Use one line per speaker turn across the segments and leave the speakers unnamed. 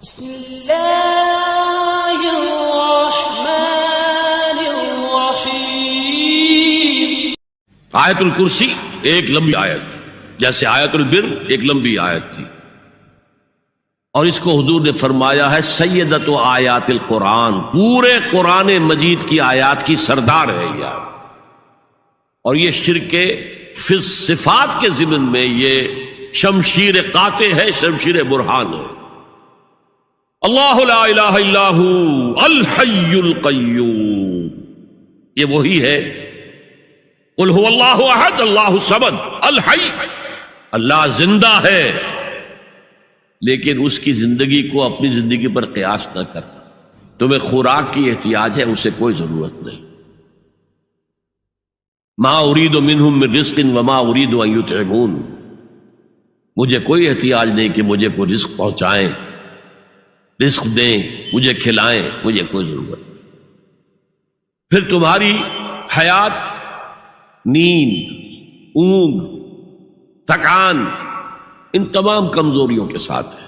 بسم اللہ الرحمن الرحیم۔
آیت الکرسی ایک لمبی آیت، جیسے آیت البر ایک لمبی آیت تھی، اور اس کو حضور نے فرمایا ہے سیدۃ آیات القرآن، پورے قرآن مجید کی آیات کی سردار ہے یہ آیت۔ اور یہ شرک فی الصفات کے ضمن میں یہ شمشیر قاطع ہے، شمشیر برہان ہے۔ اللہ لا الہ الا ہو الحی القیوم، یہ وہی ہے۔ قل هو اللہ احد اللہ الصمد الحی، اللہ زندہ ہے، لیکن اس کی زندگی کو اپنی زندگی پر قیاس نہ کرنا۔ تمہیں خوراک کی احتیاج ہے، اسے کوئی ضرورت نہیں۔ ما ارید منہم من رزق وما ارید ان یطعمون، مجھے کوئی احتیاج نہیں کہ مجھے کوئی رزق پہنچائیں، رزق دیں، مجھے کھلائیں، مجھے کوئی ضرورت نہیں۔ پھر تمہاری حیات نیند، اونگ، تھکان، ان تمام کمزوریوں کے ساتھ ہے۔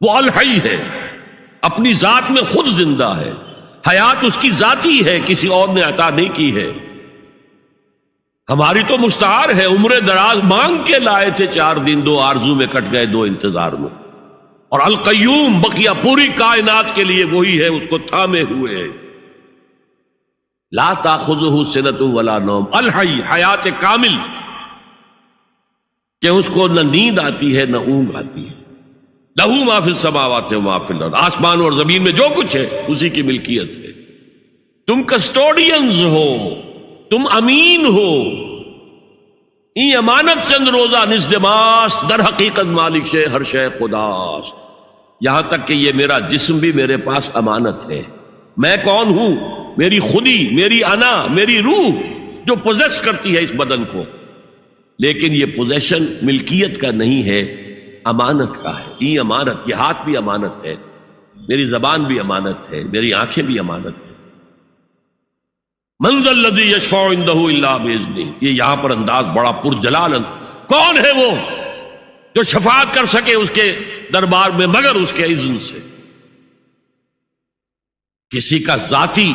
وہ الحی ہے، اپنی ذات میں خود زندہ ہے، حیات اس کی ذاتی ہے، کسی اور نے عطا نہیں کی ہے۔ ہماری تو مستعار ہے، عمر دراز مانگ کے لائے تھے، 4 دن 2 آرزو میں کٹ گئے، 2 انتظار میں۔ اور القیوم بقیہ پوری کائنات کے لیے وہی ہے، اس کو تھامے ہوئے ہے۔ لا تاخذہ سنۃ ولا نوم، الحی، حیات کامل، کہ اس کو نہ نیند آتی ہے نہ اونگ آتی ہے۔ لہ ما فی السماوات و ما فی الارض، آسمان اور زمین میں جو کچھ ہے اسی کی ملکیت ہے۔ تم کسٹوڈینز ہو، تم امین ہو، این امانت چند روزہ نزد ماست، در حقیقت مالک شے ہر شے خداست۔ یہاں تک کہ یہ میرا جسم بھی میرے پاس امانت ہے۔ میں کون ہوں؟ میری خودی، میری انا، میری روح جو پوزیس کرتی ہے اس بدن کو، لیکن یہ پوزیشن ملکیت کا نہیں ہے، امانت کا ہے۔ یہ امانت، یہ ہاتھ بھی امانت ہے، میری زبان بھی امانت ہے، میری آنکھیں بھی امانت ہے۔ من ذا الذی یشفع عندہ الا باذنہ، یہ یہاں پر انداز بڑا پرجلال۔ کون ہے وہ جو شفاعت کر سکے اس کے دربار میں مگر اس کے اذن سے؟ کسی کا ذاتی،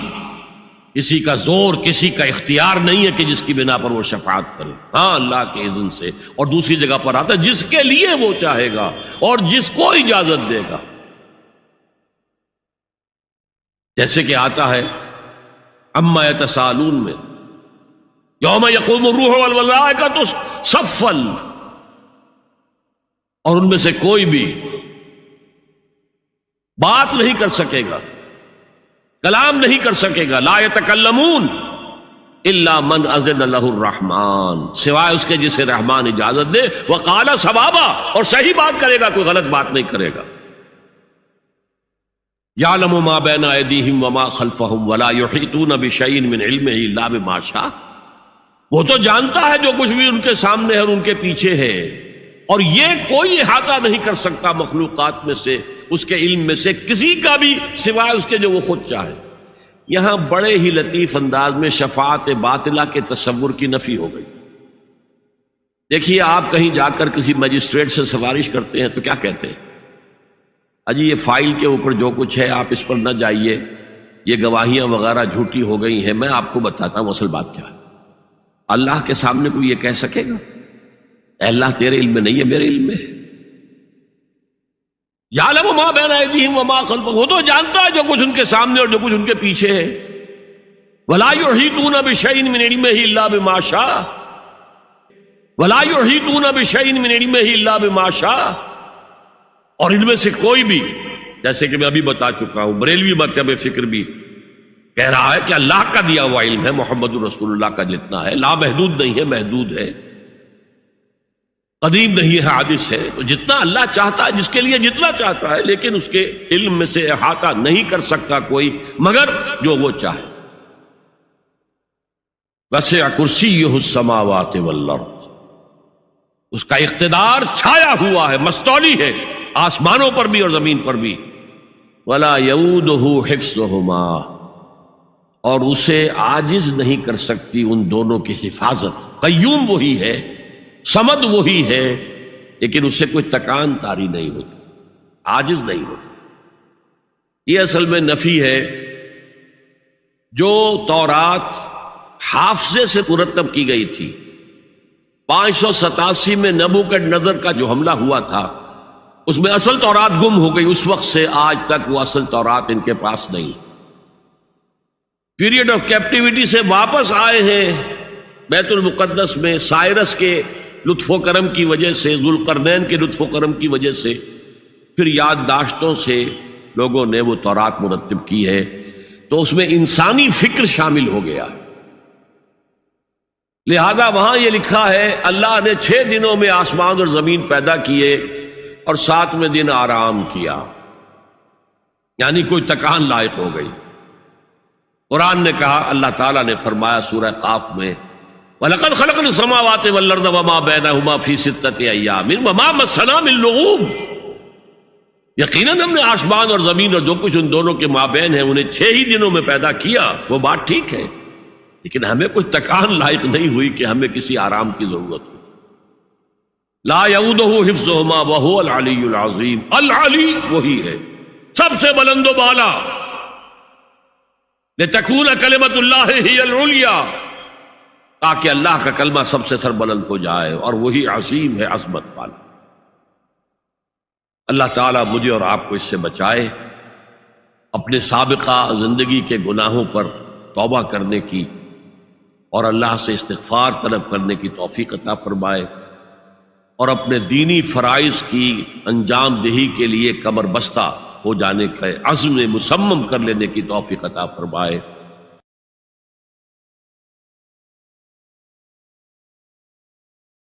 کسی کا زور، کسی کا اختیار نہیں ہے کہ جس کی بنا پر وہ شفاعت کرے، ہاں اللہ کے اذن سے۔ اور دوسری جگہ پر آتا ہے جس کے لیے وہ چاہے گا اور جس کو اجازت دے گا، جیسے کہ آتا ہے اما یتساءلون میں، یوم یقوم الروح والملائکۃ صفا، اور ان میں سے کوئی بھی بات نہیں کر سکے گا، کلام نہیں کر سکے گا، لا یتکلمون الا من اذن لہ الرحمن، سوائے اس کے جسے رحمان اجازت دے، وقال صوابا، اور صحیح بات کرے گا، کوئی غلط بات نہیں کرے گا۔ یعلم ما بین ایدیہم وما خلفہم ولا یحیطون بشیء من علمہ الا بما شاء، وہ تو جانتا ہے جو کچھ بھی ان کے سامنے ہے اور ان کے پیچھے ہے، اور یہ کوئی احاطہ نہیں کر سکتا مخلوقات میں سے، اس کے علم میں سے کسی کا بھی، سوائے اس کے جو وہ خود چاہے۔ یہاں بڑے ہی لطیف انداز میں شفاعت باطلہ کے تصور کی نفی ہو گئی۔ دیکھیے، آپ کہیں جا کر کسی مجسٹریٹ سے سفارش کرتے ہیں تو کیا کہتے ہیں؟ اجی یہ فائل کے اوپر جو کچھ ہے آپ اس پر نہ جائیے، یہ گواہیاں وغیرہ جھوٹی ہو گئی ہیں، میں آپ کو بتاتا ہوں اصل بات کیا ہے۔ اللہ کے سامنے کوئی یہ کہہ سکے گا اے اللہ تیرے علم میں نہیں ہے، میرے علم میں ہے؟ یعلم ما بین ایدیہم وما خلفہم، وہ تو جانتا ہے جو کچھ ان کے سامنے اور جو کچھ ان کے پیچھے ہے۔ ولا یحیطون بشیء من علمہ الا بما شاء، ولا یحیطون بشیء من علمہ الا بما شاء، اور ان میں سے کوئی بھی، جیسے کہ میں ابھی بتا چکا ہوں، بریلوی مکتب فکر بھی کہہ رہا ہے کہ اللہ کا دیا ہوا علم ہے، محمد رسول اللہ کا جتنا ہے، لا محدود نہیں ہے، محدود ہے، قدیم نہیں ہے، حادث ہے۔ تو جتنا اللہ چاہتا ہے، جس کے لیے جتنا چاہتا ہے، لیکن اس کے علم میں سے احاطہ نہیں کر سکتا کوئی مگر جو وہ چاہے۔ وسع کرسیہ السماوات والارض، اس کا اقتدار چھایا ہوا ہے، مستولی ہے، آسمانوں پر بھی اور زمین پر بھی۔ ولا یؤودہ حفظہما، اور اسے عاجز نہیں کر سکتی ان دونوں کی حفاظت۔ قیوم وہی ہے، صمد وہی ہے، لیکن اس سے کوئی تکان تاری نہیں ہوتی، عاجز نہیں ہوتی۔ یہ اصل میں نفی ہے. جو تورات حافظے سے مرتب کی گئی تھی، 587 میں نبوکڈنضر کا جو حملہ ہوا تھا اس میں اصل تورات گم ہو گئی. اس وقت سے آج تک وہ اصل تورات ان کے پاس نہیں. پیریڈ آف کیپٹیوٹی سے واپس آئے ہیں بیت المقدس میں سائرس کے لطف و کرم کی وجہ سے، ذوالقرنین کے لطف و کرم کی وجہ سے. پھر یادداشتوں سے لوگوں نے وہ تورات مرتب کی ہے، تو اس میں انسانی فکر شامل ہو گیا. لہذا وہاں یہ لکھا ہے اللہ نے 6 دنوں میں آسمان اور زمین پیدا کیے اور 7ویں دن آرام کیا، یعنی کوئی تکان لائق ہو گئی. قرآن نے کہا، اللہ تعالیٰ نے فرمایا سورہ قاف میں، وَلَقَدْ خَلَقْنَا السَّمَاوَاتِ وَالْأَرْضَ وَمَا بَيْنَهُمَا فِي 6 أَيَّامٍ وَمَا مَسَّنَا مِن لُغُوبٍ. یقیناً ہم نے آسمان اور زمین اور جو کچھ ان دونوں کے مابین ہے انہیں 6 ہی دنوں میں پیدا کیا. وہ بات ٹھیک ہے، لیکن ہمیں کوئی تکان لائق نہیں ہوئی کہ ہمیں کسی آرام کی ضرورت ہو. لا یعودہ حفظہما وہو العلی العظیم. العلی وہی ہے سب سے بلند و بالا. لتکون کلمۃ اللہ ہی العلیٰ، تاکہ اللہ کا کلمہ سب سے سربلند ہو جائے، اور وہی عظیم ہے، عظمت والا. اللہ تعالیٰ مجھے اور آپ کو اس سے بچائے، اپنے سابقہ زندگی کے گناہوں پر توبہ کرنے کی اور اللہ سے استغفار طلب کرنے کی توفیق عطا فرمائے، اور اپنے دینی فرائض کی انجام دہی کے لیے کمر بستہ ہو جانے کا عزم مصمم کر لینے کی توفیق عطا فرمائے.